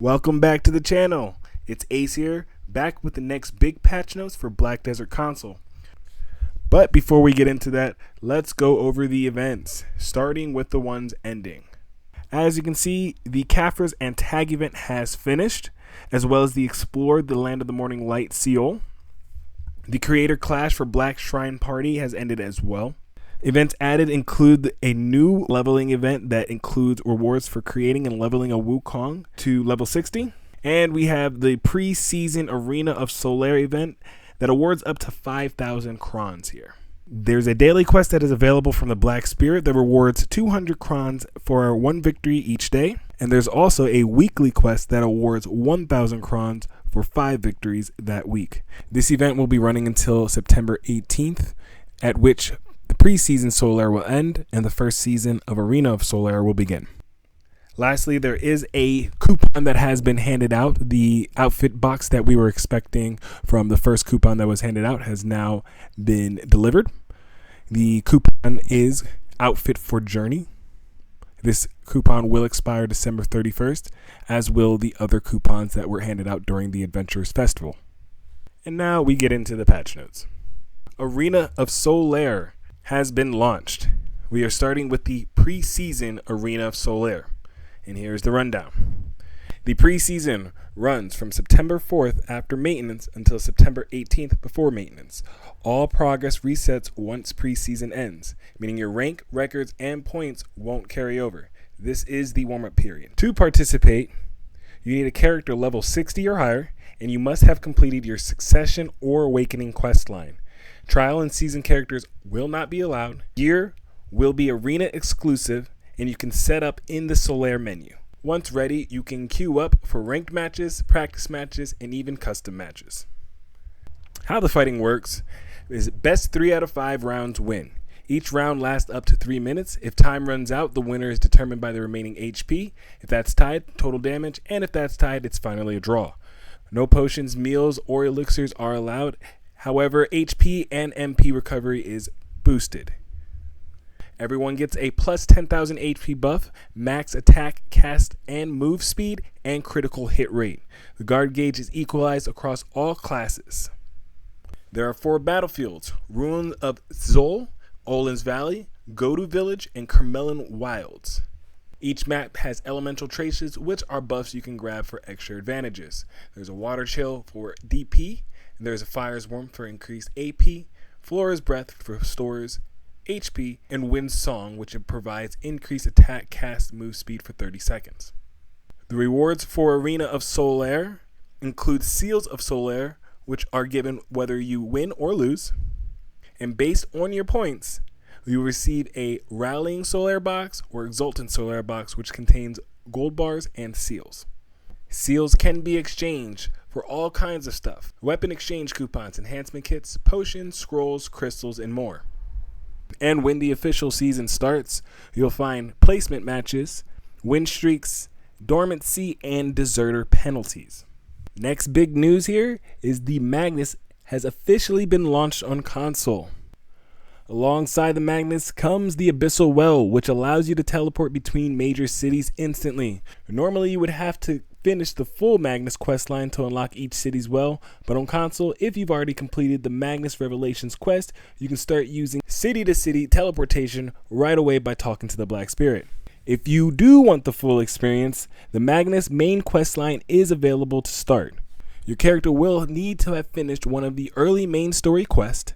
Welcome back to the channel. It's Ace here, back with the next big patch notes for Black Desert Console. But before we get into that, let's go over the events, starting with the ones ending. As you can see, the Kafirs and Tag event has finished, as well as the Explore the Land of the Morning Light seal. The Creator Clash for Black Shrine Party has ended as well. Events added include a new leveling event that includes rewards for creating and leveling a Wukong to level 60. And we have the pre-season Arena of Solare event that awards up to 5,000 crons here. There's a daily quest that is available from the Black Spirit that rewards 200 crons for 1 victory each day. And there's also a weekly quest that awards 1,000 crons for 5 victories that week. This event will be running until September 18th, at which the pre-season Solare will end and the first season of Arena of Solare will begin. Lastly, there is a coupon that has been handed out. The outfit box that we were expecting from the first coupon that was handed out has now been delivered. The coupon is Outfit for Journey. This coupon will expire December 31st, as will the other coupons that were handed out during the Adventurers Festival. And now we get into the patch notes. Arena of Solare has been launched. We are starting with the pre-season Arena of Solare, and here's the rundown. The pre-season runs from September 4th after maintenance until September 18th before maintenance. All progress resets once pre-season ends, meaning your rank, records, and points won't carry over. This is the warm-up period. To participate, you need a character level 60 or higher, and you must have completed your Succession or Awakening quest line. Trial and season characters will not be allowed. Gear will be arena exclusive, and you can set up in the Solare menu. Once ready, you can queue up for ranked matches, practice matches, and even custom matches. How the fighting works is best 3 out of 5 rounds win. Each round lasts up to 3 minutes. If time runs out, the winner is determined by the remaining HP. If that's tied, total damage, and if that's tied, it's finally a draw. No potions, meals, or elixirs are allowed. However, HP and MP recovery is boosted. Everyone gets a plus 10,000 HP buff, max attack, cast, and move speed, and critical hit rate. The guard gauge is equalized across all classes. There are 4 battlefields: Ruin of Zol, Olin's Valley, Godu Village, and Carmelen Wilds. Each map has elemental traces, which are buffs you can grab for extra advantages. There's a Water Chill for DP, and there's a Fire's Warmth for increased AP, Flora's Breath for restores HP, and Wind's Song, which provides increased attack, cast, move speed for 30 seconds. The rewards for Arena of Solare include Seals of Solare, which are given whether you win or lose. And based on your points, you receive a Rallying Solare box or Exultant Solare box, which contains gold bars and seals. Seals can be exchanged for all kinds of stuff: weapon exchange coupons, enhancement kits, potions, scrolls, crystals, and more. And when the official season starts, you'll find placement matches, win streaks, dormancy, and deserter penalties. Next big news here is the Magnus has officially been launched on console. Alongside the Magnus comes the Abyssal Well, which allows you to teleport between major cities instantly. Normally you would have to finish the full Magnus questline to unlock each city's well, but on console, if you've already completed the Magnus Revelations quest, you can start using city-to-city teleportation right away by talking to the Black Spirit. If you do want the full experience, the Magnus main questline is available to start. Your character will need to have finished one of the early main story quests.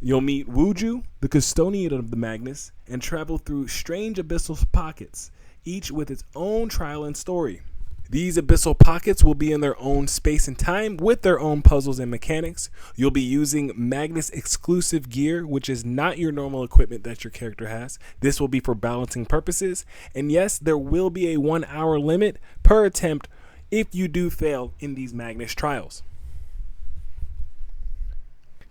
You'll meet Wuju, the custodian of the Magnus, and travel through strange abyssal pockets, each with its own trial and story. These abyssal pockets will be in their own space and time with their own puzzles and mechanics. You'll be using Magnus exclusive gear, which is not your normal equipment that your character has. This will be for balancing purposes. And yes, there will be a 1-hour limit per attempt if you do fail in these Magnus trials.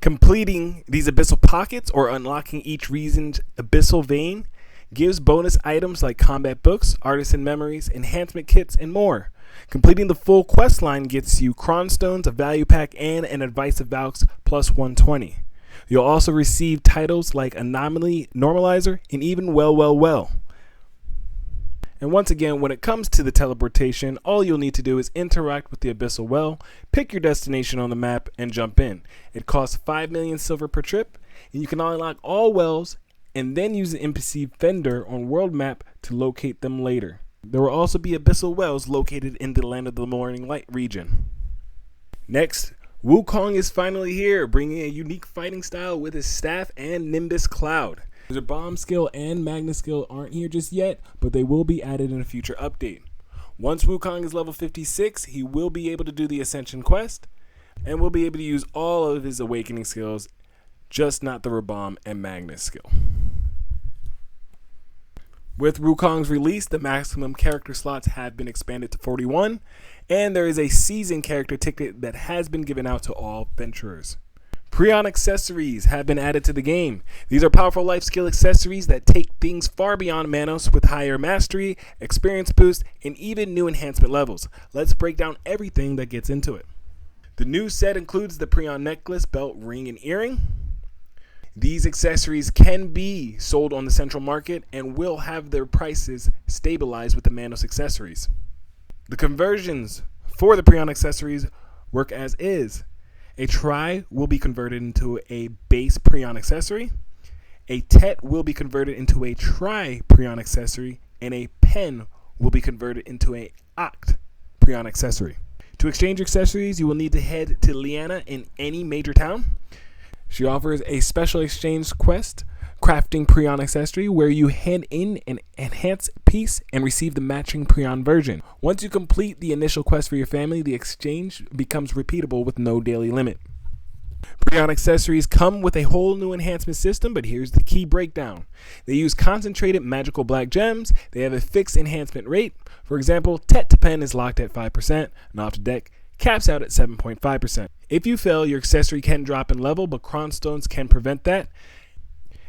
Completing these abyssal pockets or unlocking each region's abyssal vein gives bonus items like combat books, artisan memories, enhancement kits, and more. Completing the full quest line gets you Cronstones, a value pack, and an Advice of Valks plus 120. You'll also receive titles like Anomaly Normalizer and even Well. And once again, when it comes to the teleportation, all you'll need to do is interact with the Abyssal Well, pick your destination on the map, and jump in. It costs 5 million silver per trip, and you can unlock all wells and then use the NPC vendor on world map to locate them later. There will also be Abyssal Wells located in the Land of the Morning Light region. Next, Wukong is finally here, bringing a unique fighting style with his staff and Nimbus Cloud. Their bomb skill and Magnus skill aren't here just yet, but they will be added in a future update. Once Wukong is level 56, he will be able to do the Ascension quest, and will be able to use all of his awakening skills, just not the Rabomb and Magnus skill. With Wukong's release, the maximum character slots have been expanded to 41, and there is a season character ticket that has been given out to all adventurers. Preonne Accessories have been added to the game. These are powerful life skill accessories that take things far beyond Manos with higher mastery, experience boost, and even new enhancement levels. Let's break down everything that gets into it. The new set includes the Preonne necklace, belt, ring, and earring. These accessories can be sold on the central market and will have their prices stabilized with the Manos accessories. The conversions for the Preonne accessories work as is. A Tri will be converted into a base Preonne accessory. A Tet will be converted into a Tri Preonne accessory. And a Pen will be converted into a Oct Preonne accessory. To exchange accessories, you will need to head to Liana in any major town. She offers a special exchange quest, Crafting Preonne Accessory, where you hand in an enhanced piece and receive the matching Preonne version. Once you complete the initial quest for your family, the exchange becomes repeatable with no daily limit. Preonne Accessories come with a whole new enhancement system, but here's the key breakdown. They use concentrated magical black gems. They have a fixed enhancement rate. For example, Tet to Pen is locked at 5%, and off the deck caps out at 7.5%. If you fail, your accessory can drop in level, but Cronstones can prevent that.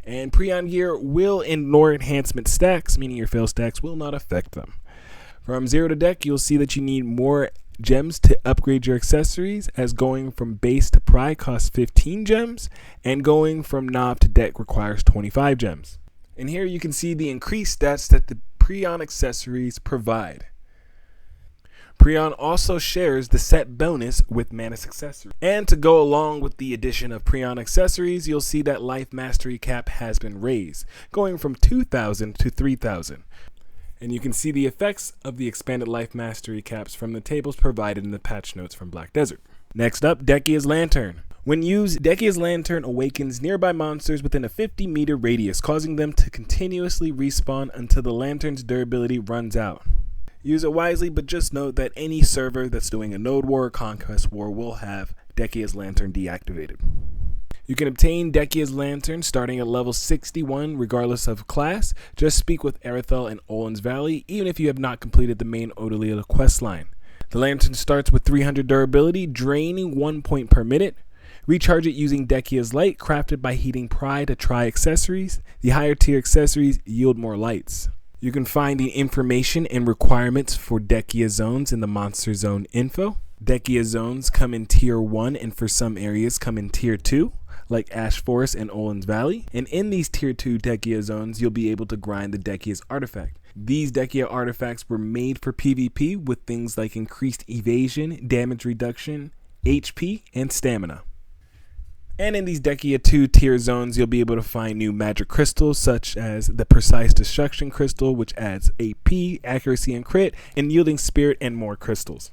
And Preonne gear will ignore enhancement stacks, meaning your fail stacks will not affect them. From 0 to deck, you'll see that you need more gems to upgrade your accessories, as going from base to Pri costs 15 gems, and going from Knob to deck requires 25 gems. And here you can see the increased stats that the Preonne accessories provide. Preonne also shares the set bonus with Magnus accessories. And to go along with the addition of Preonne accessories, you'll see that life mastery cap has been raised, going from 2,000 to 3,000. And you can see the effects of the expanded life mastery caps from the tables provided in the patch notes from Black Desert. Next up, Dehkia's Lantern. When used, Dehkia's Lantern awakens nearby monsters within a 50-meter radius, causing them to continuously respawn until the lantern's durability runs out. Use it wisely, but just note that any server that's doing a Node War or Conquest War will have Dehkia's Lantern deactivated. You can obtain Dehkia's Lantern starting at level 61 regardless of class. Just speak with Arithel in Olin's Valley, even if you have not completed the main Odalila quest line. The Lantern starts with 300 durability, draining 1 point per minute. Recharge it using Dehkia's Light, crafted by heating Pri to Tri accessories. The higher tier accessories yield more lights. You can find the information and requirements for Dehkia zones in the Monster Zone info. Dehkia zones come in Tier 1 and for some areas come in Tier 2, like Ash Forest and Olin's Valley. And in these Tier 2 Dehkia zones, you'll be able to grind the Dehkia's artifact. These Dehkia artifacts were made for PvP with things like increased evasion, damage reduction, HP, and stamina. And in these Dehkia 2 tier zones, you'll be able to find new magic crystals such as the Precise Destruction Crystal, which adds AP, accuracy, and crit, and yielding spirit and more crystals.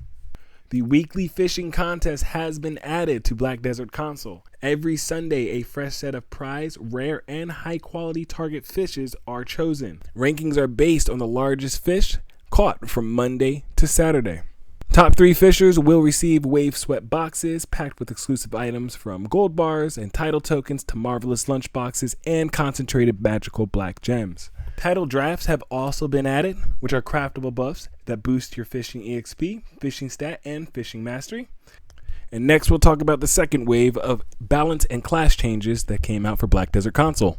The weekly fishing contest has been added to Black Desert Console. Every Sunday, a fresh set of prize, rare, and high-quality target fishes are chosen. Rankings are based on the largest fish caught from Monday to Saturday. Top 3 fishers will receive Wave Sweat boxes packed with exclusive items from gold bars and title tokens to marvelous lunch boxes and concentrated magical black gems. Title drafts have also been added, which are craftable buffs that boost your fishing EXP, fishing stat, and fishing mastery. And next we'll talk about the second wave of balance and class changes that came out for Black Desert Console.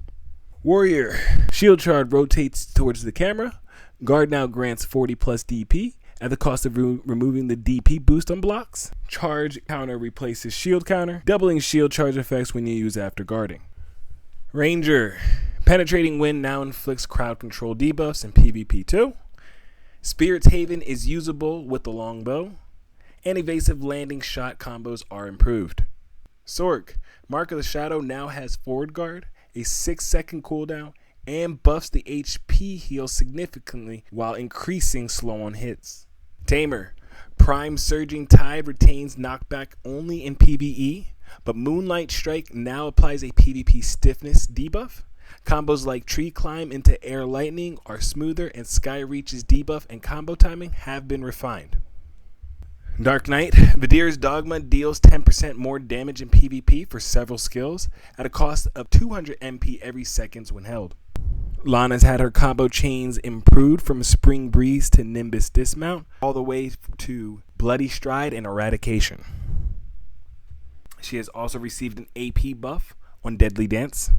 Warrior. Shield Shard rotates towards the camera. Guard now grants 40 plus DP at the cost of removing the DP boost on blocks. Charge counter replaces shield counter, doubling shield charge effects when you use after guarding. Ranger. Penetrating Wind now inflicts crowd control debuffs in PvP 2. Spirit's Haven is usable with the longbow, and evasive landing shot combos are improved. Sorc, Mark of the Shadow now has forward guard, a 6-second cooldown, and buffs the HP heal significantly while increasing slow on hits. Tamer, Prime Surging Tide retains knockback only in PvE, but Moonlight Strike now applies a PvP stiffness debuff. Combos like Tree Climb into Air Lightning are smoother, and Sky Reach's debuff and combo timing have been refined. Dark Knight, Vidir's Dogma deals 10% more damage in PvP for several skills at a cost of 200 MP every second when held. Lahn has had her combo chains improved from Spring Breeze to Nimbus Dismount, all the way to Bloody Stride and Eradication. She has also received an AP buff on Deadly Dance.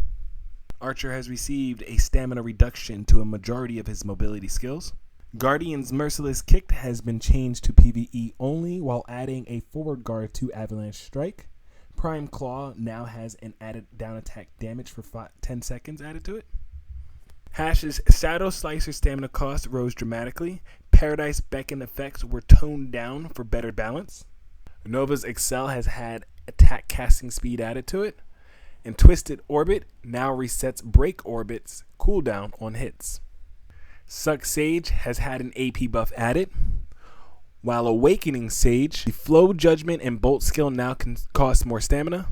Archer has received a stamina reduction to a majority of his mobility skills. Guardian's Merciless Kick has been changed to PvE only while adding a forward guard to Avalanche Strike. Prime Claw now has an added down attack damage for 10 seconds added to it. Hash's Shadow Slicer stamina cost rose dramatically. Paradise Beacon effects were toned down for better balance. Nova's Excel has had attack casting speed added to it. And Twisted Orbit now resets Break Orbit's cooldown on hits. Suck Sage has had an AP buff added, while Awakening Sage, the Flow Judgment and Bolt skill now can cost more stamina.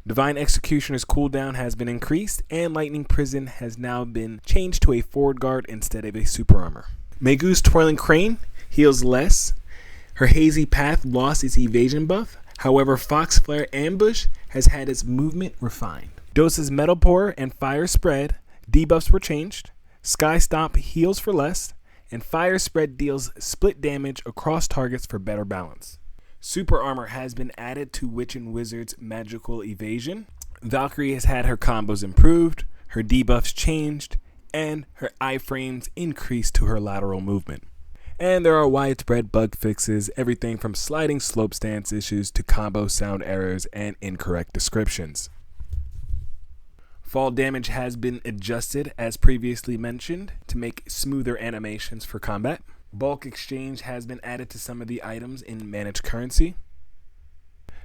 Divine Executioner's cooldown has been increased, and Lightning Prison has now been changed to a forward guard instead of a super armor. Maegu's Twirling Crane heals less. Her Hazy Path lost its evasion buff. However, Fox Flare Ambush has had its movement refined. Dosa's Metal Pour and Fire Spread debuffs were changed. Sky Stomp heals for less, and Fire Spread deals split damage across targets for better balance. Super Armor has been added to Witch and Wizard's Magical Evasion. Valkyrie has had her combos improved, her debuffs changed, and her iframes increased to her lateral movement. And there are widespread bug fixes, everything from sliding slope stance issues to combo sound errors and incorrect descriptions. Fall damage has been adjusted, as previously mentioned, to make smoother animations for combat. Bulk exchange has been added to some of the items in managed currency.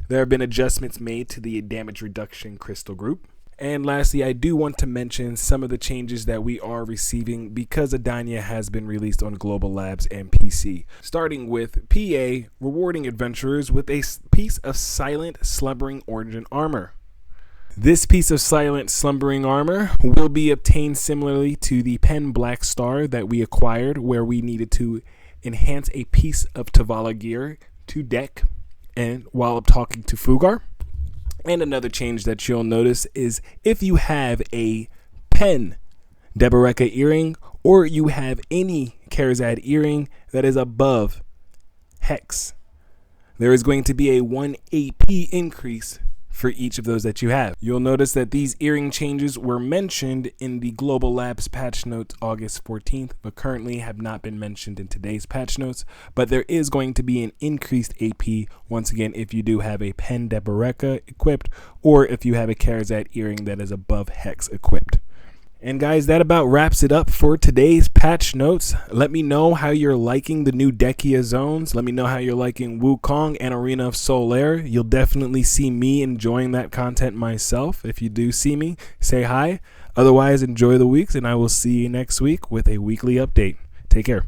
There have been adjustments made to the damage reduction crystal group. And lastly, I do want to mention some of the changes that we are receiving because Edania has been released on Global Labs and PC. Starting with PA rewarding adventurers with a piece of Silent Slumbering Origin armor. This piece of Silent Slumbering armor will be obtained similarly to the Pen Black Star that we acquired, where we needed to enhance a piece of Tavala gear to deck and while talking to Fugar. And another change that you'll notice is if you have a Pen Deboreka earring or you have any Karazad earring that is above Hex, there is going to be a 1 AP increase for each of those that you have. You'll notice that these earring changes were mentioned in the Global Labs patch notes August 14th, but currently have not been mentioned in today's patch notes. But there is going to be an increased AP once again if you do have a Pen Deboreka equipped or if you have a Karazad earring that is above Hex equipped. And guys, that about wraps it up for today's patch notes. Let me know how you're liking the new Dehkia zones. Let me know how you're liking Wukong and Arena of Solare. You'll definitely see me enjoying that content myself. If you do see me, say hi. Otherwise, enjoy the weeks, and I will see you next week with a weekly update. Take care.